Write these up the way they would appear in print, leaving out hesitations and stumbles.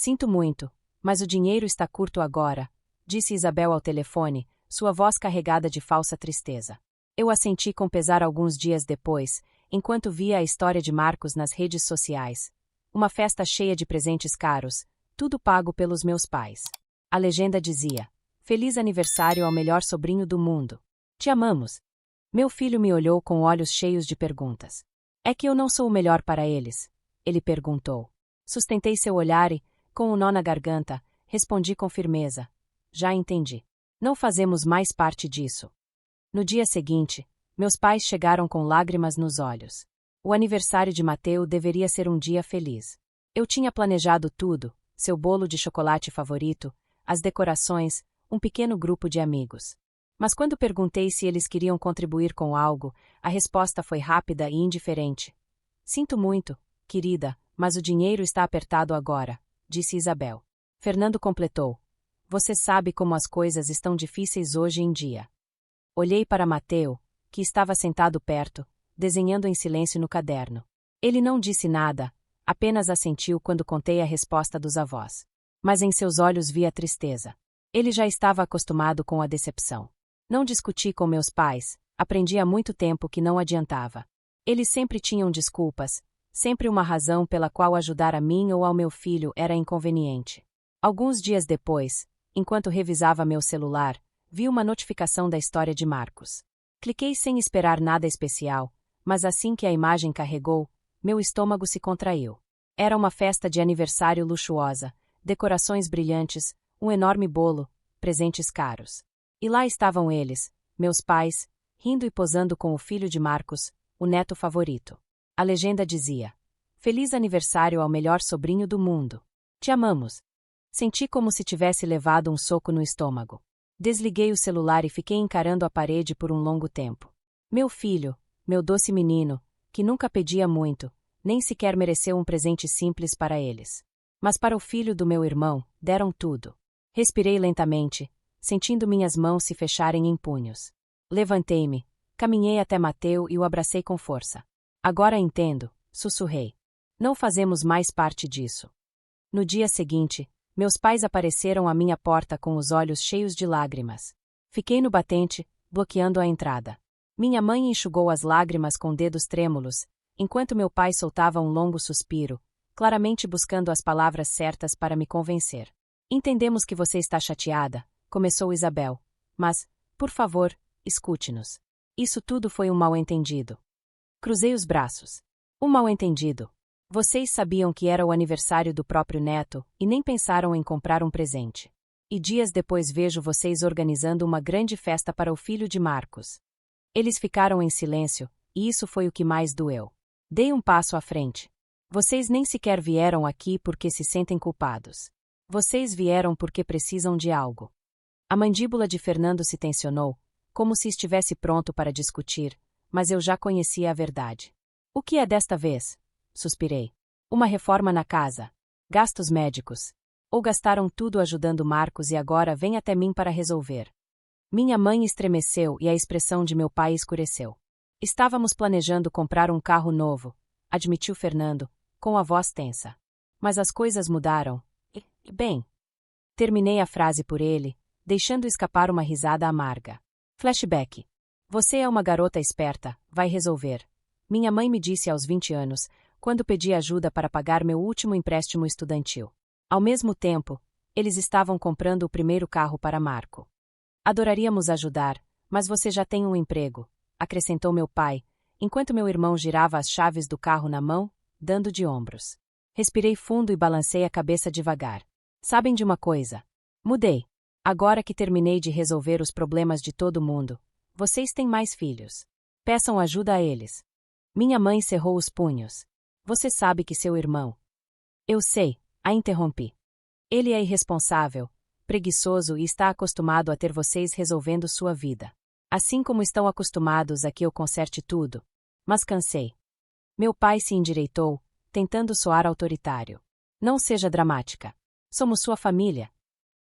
Sinto muito, mas o dinheiro está curto agora, disse Isabel ao telefone, sua voz carregada de falsa tristeza. Eu assenti com pesar alguns dias depois, enquanto via a história de Marcos nas redes sociais. Uma festa cheia de presentes caros, tudo pago pelos meus pais. A legenda dizia: Feliz aniversário ao melhor sobrinho do mundo. Te amamos. Meu filho me olhou com olhos cheios de perguntas. É que eu não sou o melhor para eles? Ele perguntou. Sustentei seu olhar e, com um nó na garganta, respondi com firmeza. Já entendi. Não fazemos mais parte disso. No dia seguinte, meus pais chegaram com lágrimas nos olhos. O aniversário de Mateu deveria ser um dia feliz. Eu tinha planejado tudo, seu bolo de chocolate favorito, as decorações, um pequeno grupo de amigos. Mas quando perguntei se eles queriam contribuir com algo, a resposta foi rápida e indiferente. Sinto muito, querida, mas o dinheiro está apertado agora, disse Isabel. Fernando completou. Você sabe como as coisas estão difíceis hoje em dia. Olhei para Mateu, que estava sentado perto, desenhando em silêncio no caderno. Ele não disse nada, apenas assentiu quando contei a resposta dos avós. Mas em seus olhos via tristeza. Ele já estava acostumado com a decepção. Não discuti com meus pais, aprendi há muito tempo que não adiantava. Eles sempre tinham desculpas, sempre uma razão pela qual ajudar a mim ou ao meu filho era inconveniente. Alguns dias depois, enquanto revisava meu celular, vi uma notificação da história de Marcos. Cliquei sem esperar nada especial, mas assim que a imagem carregou, meu estômago se contraiu. Era uma festa de aniversário luxuosa, decorações brilhantes, um enorme bolo, presentes caros. E lá estavam eles, meus pais, rindo e posando com o filho de Marcos, o neto favorito. A legenda dizia: Feliz aniversário ao melhor sobrinho do mundo. Te amamos. Senti como se tivesse levado um soco no estômago. Desliguei o celular e fiquei encarando a parede por um longo tempo. Meu filho, meu doce menino, que nunca pedia muito, nem sequer mereceu um presente simples para eles. Mas para o filho do meu irmão, deram tudo. Respirei lentamente, sentindo minhas mãos se fecharem em punhos. Levantei-me, caminhei até Mateu e o abracei com força. Agora entendo, sussurrei. Não fazemos mais parte disso. No dia seguinte, meus pais apareceram à minha porta com os olhos cheios de lágrimas. Fiquei no batente, bloqueando a entrada. Minha mãe enxugou as lágrimas com dedos trêmulos, enquanto meu pai soltava um longo suspiro, claramente buscando as palavras certas para me convencer. Entendemos que você está chateada, começou Isabel, mas, por favor, escute-nos. Isso tudo foi um mal-entendido. Cruzei os braços. Um mal-entendido. Vocês sabiam que era o aniversário do próprio neto e nem pensaram em comprar um presente. E dias depois vejo vocês organizando uma grande festa para o filho de Marcos. Eles ficaram em silêncio, e isso foi o que mais doeu. Dei um passo à frente. Vocês nem sequer vieram aqui porque se sentem culpados. Vocês vieram porque precisam de algo. A mandíbula de Fernando se tensionou, como se estivesse pronto para discutir, mas eu já conhecia a verdade. O que é desta vez? Suspirei. Uma reforma na casa. Gastos médicos. Ou gastaram tudo ajudando Marcos e agora vem até mim para resolver. Minha mãe estremeceu e a expressão de meu pai escureceu. Estávamos planejando comprar um carro novo, admitiu Fernando, com a voz tensa. Mas as coisas mudaram. Bem. Terminei a frase por ele, deixando escapar uma risada amarga. Flashback. Você é uma garota esperta, vai resolver. Minha mãe me disse aos 20 anos, quando pedi ajuda para pagar meu último empréstimo estudantil. Ao mesmo tempo, eles estavam comprando o primeiro carro para Marco. Adoraríamos ajudar, mas você já tem um emprego, acrescentou meu pai, enquanto meu irmão girava as chaves do carro na mão, dando de ombros. Respirei fundo e balancei a cabeça devagar. Sabem de uma coisa? Mudei. Agora que terminei de resolver os problemas de todo mundo, vocês têm mais filhos. Peçam ajuda a eles. Minha mãe cerrou os punhos. Você sabe que seu irmão... Eu sei, a interrompi. Ele é irresponsável, preguiçoso e está acostumado a ter vocês resolvendo sua vida. Assim como estão acostumados a que eu conserte tudo. Mas cansei. Meu pai se endireitou, tentando soar autoritário. Não seja dramática. Somos sua família.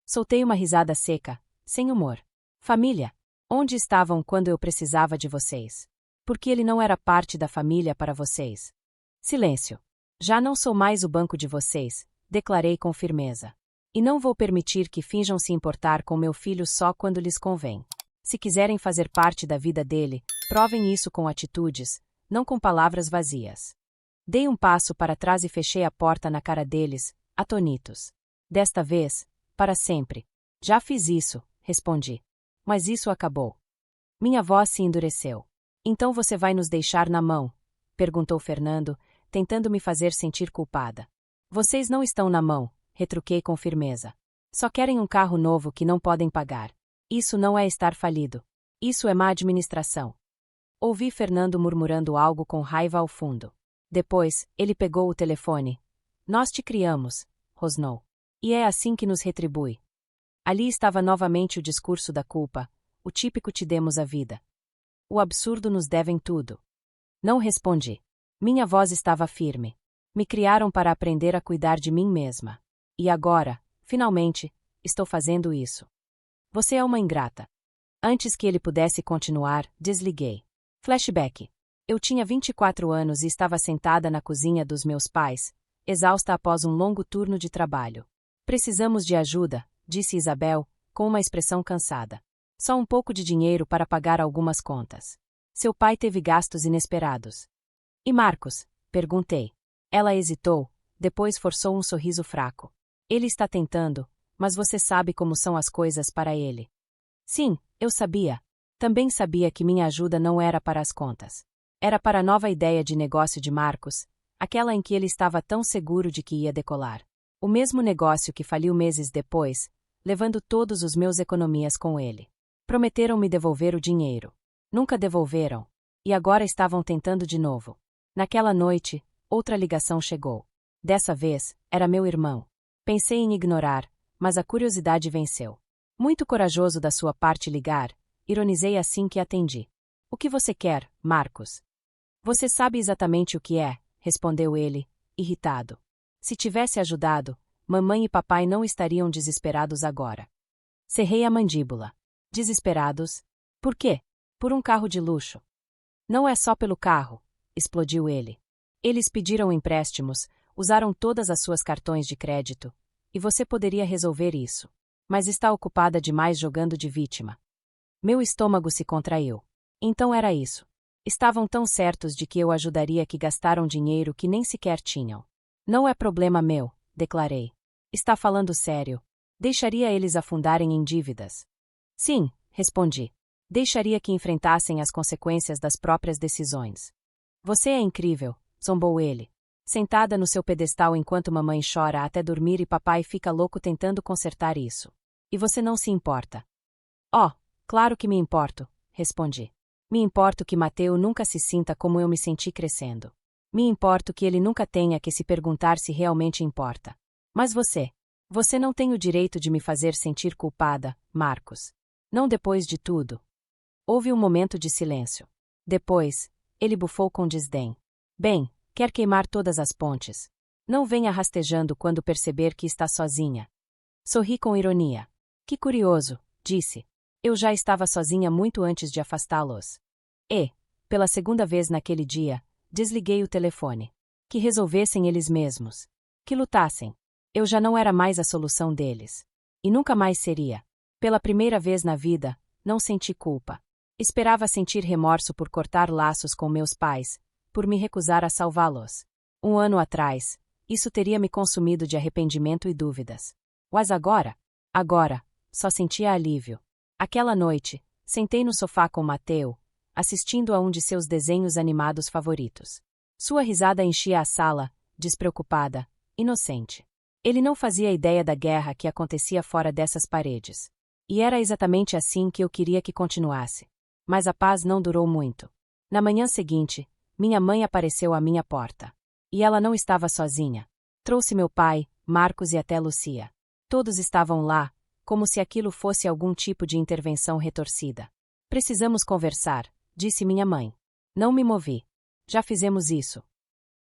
Soltei uma risada seca, sem humor. Família? Onde estavam quando eu precisava de vocês? Porque ele não era parte da família para vocês. Silêncio. Já não sou mais o banco de vocês, declarei com firmeza. E não vou permitir que finjam se importar com meu filho só quando lhes convém. Se quiserem fazer parte da vida dele, provem isso com atitudes, não com palavras vazias. Dei um passo para trás e fechei a porta na cara deles, atonitos. Desta vez, para sempre. Já fiz isso, respondi. Mas isso acabou. Minha voz se endureceu. Então você vai nos deixar na mão? Perguntou Fernando, tentando me fazer sentir culpada. Vocês não estão na mão, retruquei com firmeza. Só querem um carro novo que não podem pagar. Isso não é estar falido. Isso é má administração. Ouvi Fernando murmurando algo com raiva ao fundo. Depois, ele pegou o telefone. Nós te criamos, rosnou. E é assim que nos retribui. Ali estava novamente o discurso da culpa, o típico te demos a vida. O absurdo nos devem tudo. Não respondi. Minha voz estava firme. Me criaram para aprender a cuidar de mim mesma. E agora, finalmente, estou fazendo isso. Você é uma ingrata. Antes que ele pudesse continuar, desliguei. Flashback. Eu tinha 24 anos e estava sentada na cozinha dos meus pais, exausta após um longo turno de trabalho. Precisamos de ajuda, disse Isabel, com uma expressão cansada. Só um pouco de dinheiro para pagar algumas contas. Seu pai teve gastos inesperados. E Marcos? Perguntei. Ela hesitou, depois forçou um sorriso fraco. Ele está tentando, mas você sabe como são as coisas para ele. Sim, eu sabia. Também sabia que minha ajuda não era para as contas. Era para a nova ideia de negócio de Marcos, aquela em que ele estava tão seguro de que ia decolar. O mesmo negócio que faliu meses depois, levando todos os meus economias com ele. Prometeram me devolver o dinheiro. Nunca devolveram. E agora estavam tentando de novo. Naquela noite, outra ligação chegou. Dessa vez, era meu irmão. Pensei em ignorar, mas a curiosidade venceu. Muito corajoso da sua parte ligar, ironizei assim que atendi. O que você quer, Marcos? Você sabe exatamente o que é, respondeu ele, irritado. Se tivesse ajudado, mamãe e papai não estariam desesperados agora. Cerrei a mandíbula. Desesperados? Por quê? Por um carro de luxo. Não é só pelo carro, explodiu ele. Eles pediram empréstimos, usaram todas as suas cartões de crédito, e você poderia resolver isso. Mas está ocupada demais jogando de vítima. Meu estômago se contraiu. Então era isso. Estavam tão certos de que eu ajudaria que gastaram dinheiro que nem sequer tinham. Não é problema meu, declarei. Está falando sério. Deixaria eles afundarem em dívidas. Sim, respondi. Deixaria que enfrentassem as consequências das próprias decisões. Você é incrível, zombou ele. Sentada no seu pedestal enquanto mamãe chora até dormir e papai fica louco tentando consertar isso. E você não se importa. Oh, claro que me importo, respondi. Me importo que Mateu nunca se sinta como eu me senti crescendo. Me importo que ele nunca tenha que se perguntar se realmente importa. Mas você não tem o direito de me fazer sentir culpada, Marcos. Não depois de tudo. Houve um momento de silêncio. Depois, ele bufou com desdém. Bem, quer queimar todas as pontes. Não venha rastejando quando perceber que está sozinha. Sorri com ironia. Que curioso, disse. Eu já estava sozinha muito antes de afastá-los. E, pela segunda vez naquele dia, desliguei o telefone. Que resolvessem eles mesmos. Que lutassem. Eu já não era mais a solução deles. E nunca mais seria. Pela primeira vez na vida, não senti culpa. Esperava sentir remorso por cortar laços com meus pais, por me recusar a salvá-los. 1 ano atrás, isso teria me consumido de arrependimento e dúvidas. Mas agora, só sentia alívio. Aquela noite, sentei no sofá com Mateu, assistindo a um de seus desenhos animados favoritos. Sua risada enchia a sala, despreocupada, inocente. Ele não fazia ideia da guerra que acontecia fora dessas paredes. E era exatamente assim que eu queria que continuasse. Mas a paz não durou muito. Na manhã seguinte, minha mãe apareceu à minha porta. E ela não estava sozinha. Trouxe meu pai, Marcos e até Lucia. Todos estavam lá, como se aquilo fosse algum tipo de intervenção retorcida. Precisamos conversar, disse minha mãe. Não me movi. Já fizemos isso.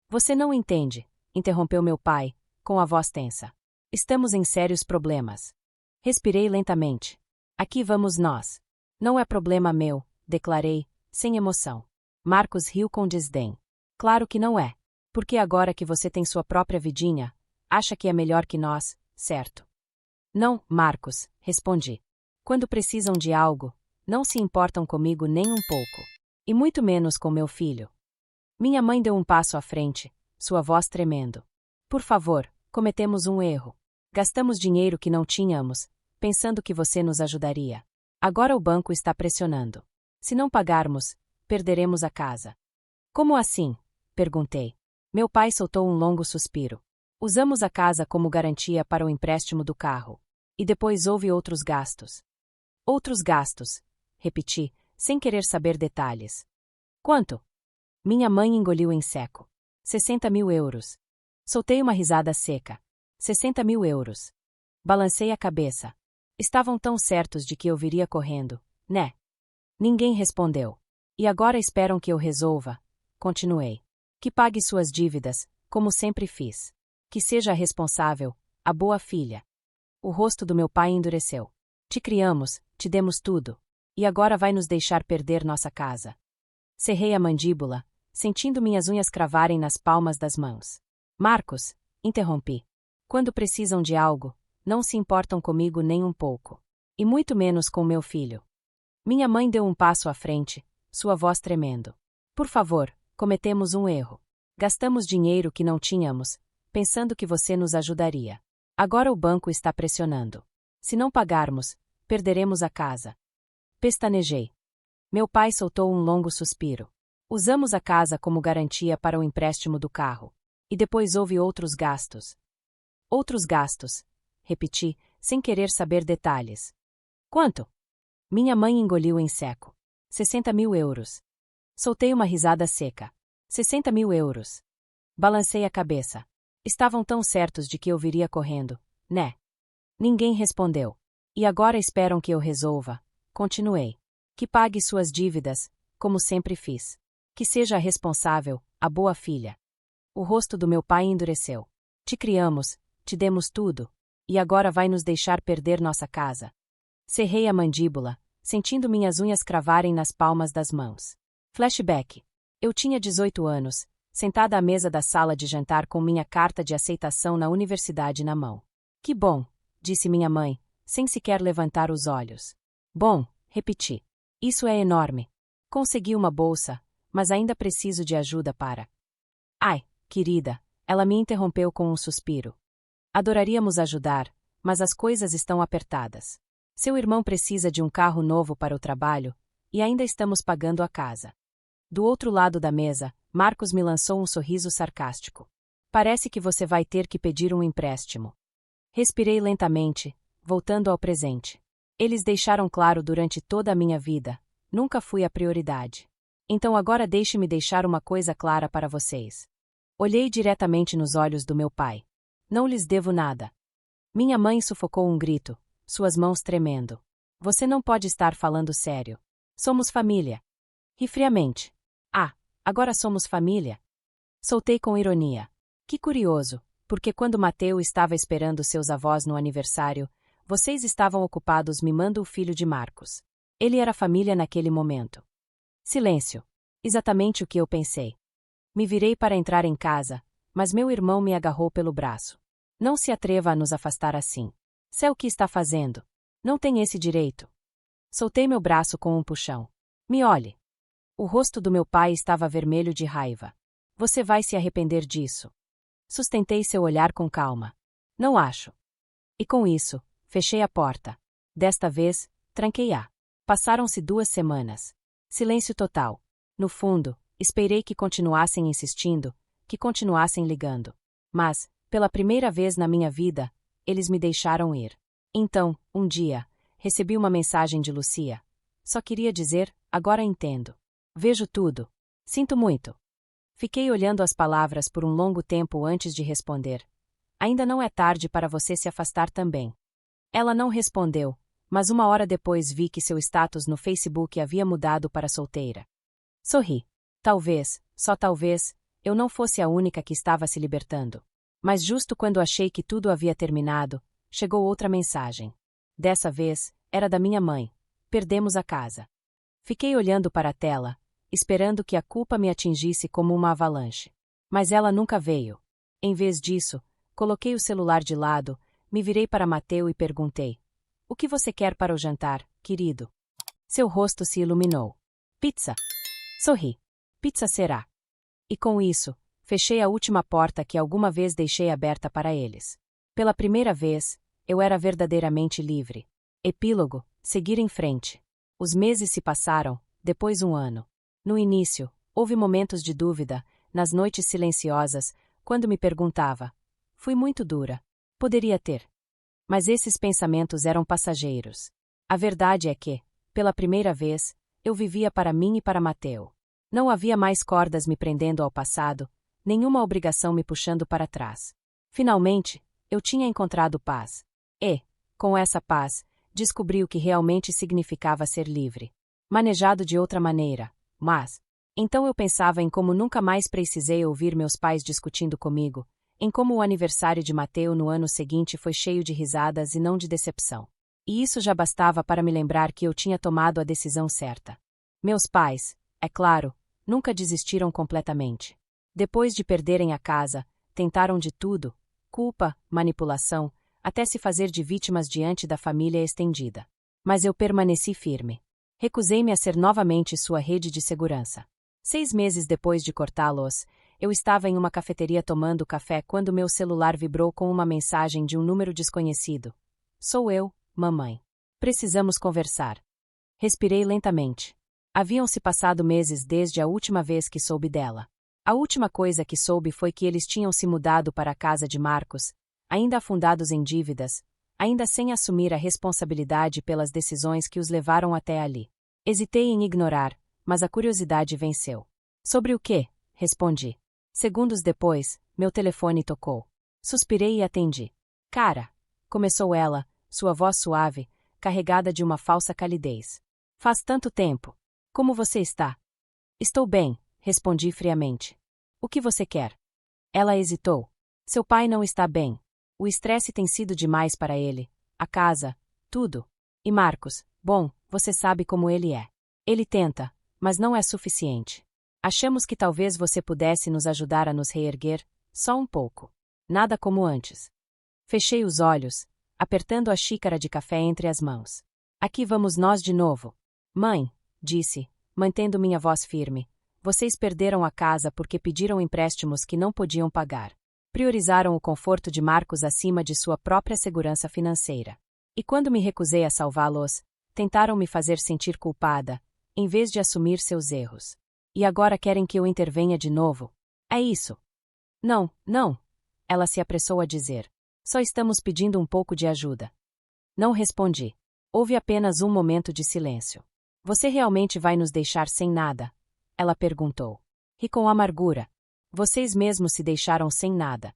Você não entende, interrompeu meu pai, com a voz tensa. Estamos em sérios problemas. Respirei lentamente. Aqui vamos nós. Não é problema meu, declarei, sem emoção. Marcos riu com desdém. Claro que não é. Porque agora que você tem sua própria vidinha, Acha que é melhor que nós, certo? Não, Marcos, respondi. Quando precisam de algo, não se importam comigo nem um pouco. E muito menos com meu filho. Minha mãe deu um passo à frente, sua voz tremendo. Por favor, cometemos um erro. Gastamos dinheiro que não tínhamos, pensando que você nos ajudaria. Agora o banco está pressionando. Se não pagarmos, perderemos a casa. Como assim? Perguntei. Meu pai soltou um longo suspiro. Usamos a casa como garantia para o empréstimo do carro. E depois houve outros gastos. Outros gastos, repeti, sem querer saber detalhes. Quanto? Minha mãe engoliu em seco. 60 mil euros. Soltei uma risada seca. 60 mil euros. Balancei a cabeça. Estavam tão certos de que eu viria correndo, né? Ninguém respondeu. E agora esperam que eu resolva? Continuei. Que pague suas dívidas, como sempre fiz. Que seja a responsável, a boa filha. O rosto do meu pai endureceu. Te criamos, te demos tudo. E agora vai nos deixar perder nossa casa. Cerrei a mandíbula, sentindo minhas unhas cravarem nas palmas das mãos. Marcos, interrompi. Quando precisam de algo, não se importam comigo nem um pouco. E muito menos com meu filho. Minha mãe deu um passo à frente, sua voz tremendo. Por favor, cometemos um erro. Gastamos dinheiro que não tínhamos, pensando que você nos ajudaria. Agora o banco está pressionando. Se não pagarmos, perderemos a casa. Pestanejei. Meu pai soltou um longo suspiro. Usamos a casa como garantia para o empréstimo do carro. E depois houve outros gastos. Outros gastos, repeti, sem querer saber detalhes. Quanto? Minha mãe engoliu em seco. 60 mil euros. Soltei uma risada seca. 60 mil euros. Balancei a cabeça. Estavam tão certos de que eu viria correndo, né? Ninguém respondeu. E agora esperam que eu resolva. Continuei. Que pague suas dívidas, como sempre fiz. Que seja a responsável, a boa filha. O rosto do meu pai endureceu. Te criamos, te demos tudo. E agora vai nos deixar perder nossa casa. Cerrei a mandíbula, sentindo minhas unhas cravarem nas palmas das mãos. Flashback. Eu tinha 18 anos, sentada à mesa da sala de jantar com minha carta de aceitação na universidade na mão. Que bom, disse minha mãe, sem sequer levantar os olhos. Bom, repeti. Isso é enorme. Consegui uma bolsa, mas ainda preciso de ajuda para... Ai, querida, ela me interrompeu com um suspiro. Adoraríamos ajudar, mas as coisas estão apertadas. Seu irmão precisa de um carro novo para o trabalho, e ainda estamos pagando a casa. Do outro lado da mesa, Marcos me lançou um sorriso sarcástico. Parece que você vai ter que pedir um empréstimo. Respirei lentamente, voltando ao presente. Eles deixaram claro durante toda a minha vida, nunca fui a prioridade. Então agora deixe-me deixar uma coisa clara para vocês. Olhei diretamente nos olhos do meu pai. Não lhes devo nada. Minha mãe sufocou um grito, suas mãos tremendo. Você não pode estar falando sério. Somos família. Ri friamente. Ah, agora somos família? Soltei com ironia. Que curioso, porque quando Mateu estava esperando seus avós no aniversário, vocês estavam ocupados mimando o filho de Marcos. Ele era família naquele momento. Silêncio. Exatamente o que eu pensei. Me virei para entrar em casa, mas meu irmão me agarrou pelo braço. Não se atreva a nos afastar assim. Sei o que está fazendo. Não tem esse direito. Soltei meu braço com um puxão. Me olhe. O rosto do meu pai estava vermelho de raiva. Você vai se arrepender disso. Sustentei seu olhar com calma. Não acho. E com isso, fechei a porta. Desta vez, tranquei-a. Passaram-se 2 semanas. Silêncio total. No fundo, esperei que continuassem insistindo, que continuassem ligando. Mas, pela primeira vez na minha vida, eles me deixaram ir. Então, um dia, recebi uma mensagem de Lucia. Só queria dizer, agora entendo. Vejo tudo. Sinto muito. Fiquei olhando as palavras por um longo tempo antes de responder. Ainda não é tarde para você se afastar também. Ela não respondeu, mas 1 hora depois vi que seu status no Facebook havia mudado para solteira. Sorri. Talvez, só talvez, eu não fosse a única que estava se libertando. Mas justo quando achei que tudo havia terminado, chegou outra mensagem. Dessa vez, era da minha mãe. Perdemos a casa. Fiquei olhando para a tela, esperando que a culpa me atingisse como uma avalanche. Mas ela nunca veio. Em vez disso, Coloquei o celular de lado, me virei para Mateu e perguntei: "O que você quer para o jantar, querido?" Seu rosto se iluminou. "Pizza." Sorri. "Pizza será." E com isso, fechei a última porta que alguma vez deixei aberta para eles. Pela primeira vez, eu era verdadeiramente livre. Epílogo: seguir em frente. Os meses se passaram, depois um ano. No início, houve momentos de dúvida, nas noites silenciosas, quando me perguntava: fui muito dura. Poderia ter. Mas esses pensamentos eram passageiros. A verdade é que, pela primeira vez, eu vivia para mim e para Mateu. Não havia mais cordas me prendendo ao passado, nenhuma obrigação me puxando para trás. Finalmente, eu tinha encontrado paz. E, com essa paz, descobri o que realmente significava ser livre. Manejado de outra maneira, mas... Então eu pensava em como nunca mais precisei ouvir meus pais discutindo comigo, em como o aniversário de Mateu no ano seguinte foi cheio de risadas e não de decepção. E isso já bastava para me lembrar que eu tinha tomado a decisão certa. Meus pais, é claro, nunca desistiram completamente. Depois de perderem a casa, tentaram de tudo: culpa, manipulação, até se fazer de vítimas diante da família estendida. Mas eu permaneci firme. Recusei-me a ser novamente sua rede de segurança. 6 meses depois de cortá-los, eu estava em uma cafeteria tomando café quando meu celular vibrou com uma mensagem de um número desconhecido. "Sou eu, mamãe. Precisamos conversar." Respirei lentamente. Haviam-se passado meses desde a última vez que soube dela. A última coisa que soube foi que eles tinham se mudado para a casa de Marcos, ainda afundados em dívidas, ainda sem assumir a responsabilidade pelas decisões que os levaram até ali. Hesitei em ignorar, mas a curiosidade venceu. "Sobre o quê?" respondi. Segundos depois, meu telefone tocou. Suspirei e atendi. "Cara," começou ela, sua voz suave, carregada de uma falsa calidez. "Faz tanto tempo. Como você está?" "Estou bem," respondi friamente. "O que você quer?" Ela hesitou. "Seu pai não está bem. O estresse tem sido demais para ele. A casa, tudo. E Marcos, bom, você sabe como ele é. Ele tenta, mas não é suficiente. Achamos que talvez você pudesse nos ajudar a nos reerguer, só um pouco. Nada como antes." Fechei os olhos, apertando a xícara de café entre as mãos. "Aqui vamos nós de novo." "Mãe," disse, mantendo minha voz firme, "vocês perderam a casa porque pediram empréstimos que não podiam pagar. Priorizaram o conforto de Marcos acima de sua própria segurança financeira. E quando me recusei a salvá-los, tentaram me fazer sentir culpada, em vez de assumir seus erros. E agora querem que eu intervenha de novo? É isso?" "Não, não," ela se apressou a dizer. "Só estamos pedindo um pouco de ajuda." Não respondi. Houve apenas um momento de silêncio. "Você realmente vai nos deixar sem nada?" ela perguntou. Ri com amargura. "Vocês mesmos se deixaram sem nada."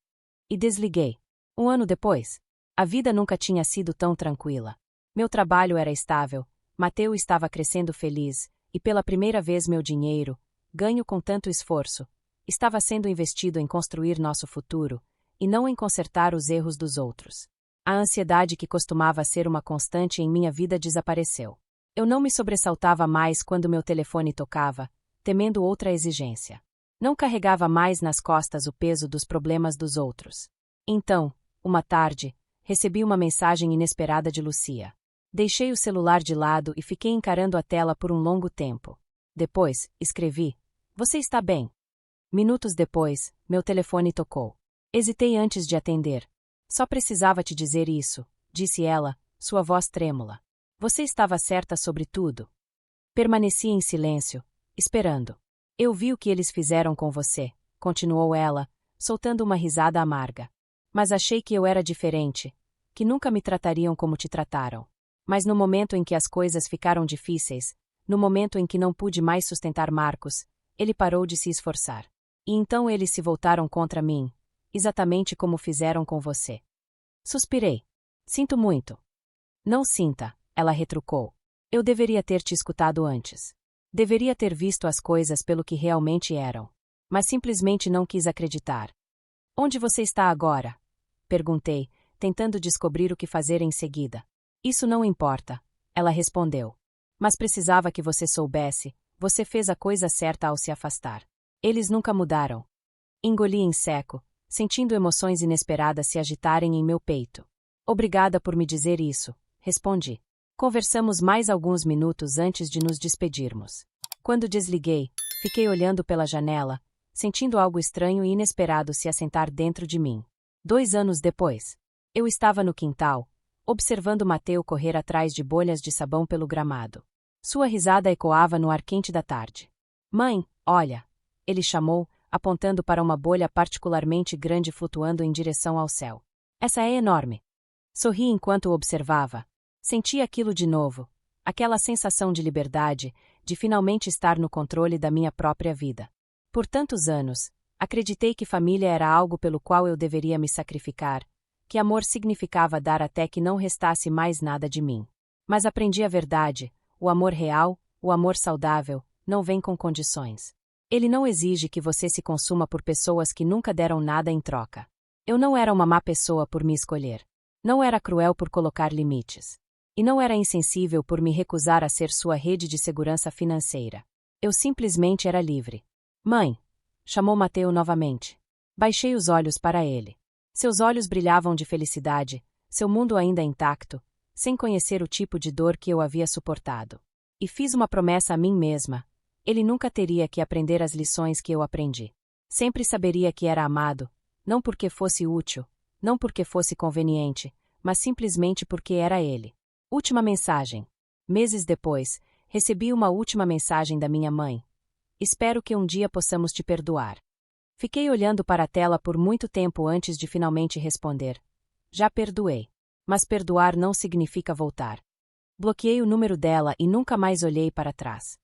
E desliguei. Um ano depois, a vida nunca tinha sido tão tranquila. Meu trabalho era estável, Mateu estava crescendo feliz, e pela primeira vez meu dinheiro, ganho com tanto esforço, estava sendo investido em construir nosso futuro, e não em consertar os erros dos outros. A ansiedade que costumava ser uma constante em minha vida desapareceu. Eu não me sobressaltava mais quando meu telefone tocava, temendo outra exigência. Não carregava mais nas costas o peso dos problemas dos outros. Então, uma tarde, recebi uma mensagem inesperada de Lucia. Deixei o celular de lado e fiquei encarando a tela por um longo tempo. Depois, escrevi: "Você está bem?" Minutos depois, meu telefone tocou. Hesitei antes de atender. "Só precisava te dizer isso", disse ela, sua voz trêmula. "Você estava certa sobre tudo." Permaneci em silêncio, esperando. "Eu vi o que eles fizeram com você", continuou ela, soltando uma risada amarga. "Mas achei que eu era diferente, que nunca me tratariam como te trataram. Mas no momento em que as coisas ficaram difíceis, no momento em que não pude mais sustentar Marcos, ele parou de se esforçar. E então eles se voltaram contra mim, exatamente como fizeram com você." Suspirei. "Sinto muito." "Não sinta", ela retrucou. "Eu deveria ter te escutado antes. Deveria ter visto as coisas pelo que realmente eram. Mas simplesmente não quis acreditar." "Onde você está agora?" perguntei, tentando descobrir o que fazer em seguida. "Isso não importa", ela respondeu. "Mas precisava que você soubesse, você fez a coisa certa ao se afastar. Eles nunca mudaram." Engoli em seco, sentindo emoções inesperadas se agitarem em meu peito. Obrigada por me dizer isso, respondi. Conversamos mais alguns minutos antes de nos despedirmos. Quando desliguei, fiquei olhando pela janela, sentindo algo estranho e inesperado se assentar dentro de mim. 2 anos depois, eu estava no quintal, observando Mateu correr atrás de bolhas de sabão pelo gramado. Sua risada ecoava no ar quente da tarde. Mãe, olha! Ele chamou, apontando para uma bolha particularmente grande flutuando em direção ao céu. Essa é enorme. Sorri enquanto o observava. Senti aquilo de novo, aquela sensação de liberdade, de finalmente estar no controle da minha própria vida. Por tantos anos, acreditei que família era algo pelo qual eu deveria me sacrificar, que amor significava dar até que não restasse mais nada de mim. Mas aprendi a verdade, o amor real, o amor saudável, não vem com condições. Ele não exige que você se consuma por pessoas que nunca deram nada em troca. Eu não era uma má pessoa por me escolher. Não era cruel por colocar limites. E não era insensível por me recusar a ser sua rede de segurança financeira. Eu simplesmente era livre. Mãe! Chamou Mateu novamente. Baixei os olhos para ele. Seus olhos brilhavam de felicidade, seu mundo ainda intacto, sem conhecer o tipo de dor que eu havia suportado. E fiz uma promessa a mim mesma. Ele nunca teria que aprender as lições que eu aprendi. Sempre saberia que era amado, não porque fosse útil, não porque fosse conveniente, mas simplesmente porque era ele. Última mensagem. Meses depois, recebi uma última mensagem da minha mãe. Espero que um dia possamos te perdoar. Fiquei olhando para a tela por muito tempo antes de finalmente responder. Já perdoei. Mas perdoar não significa voltar. Bloqueei o número dela e nunca mais olhei para trás.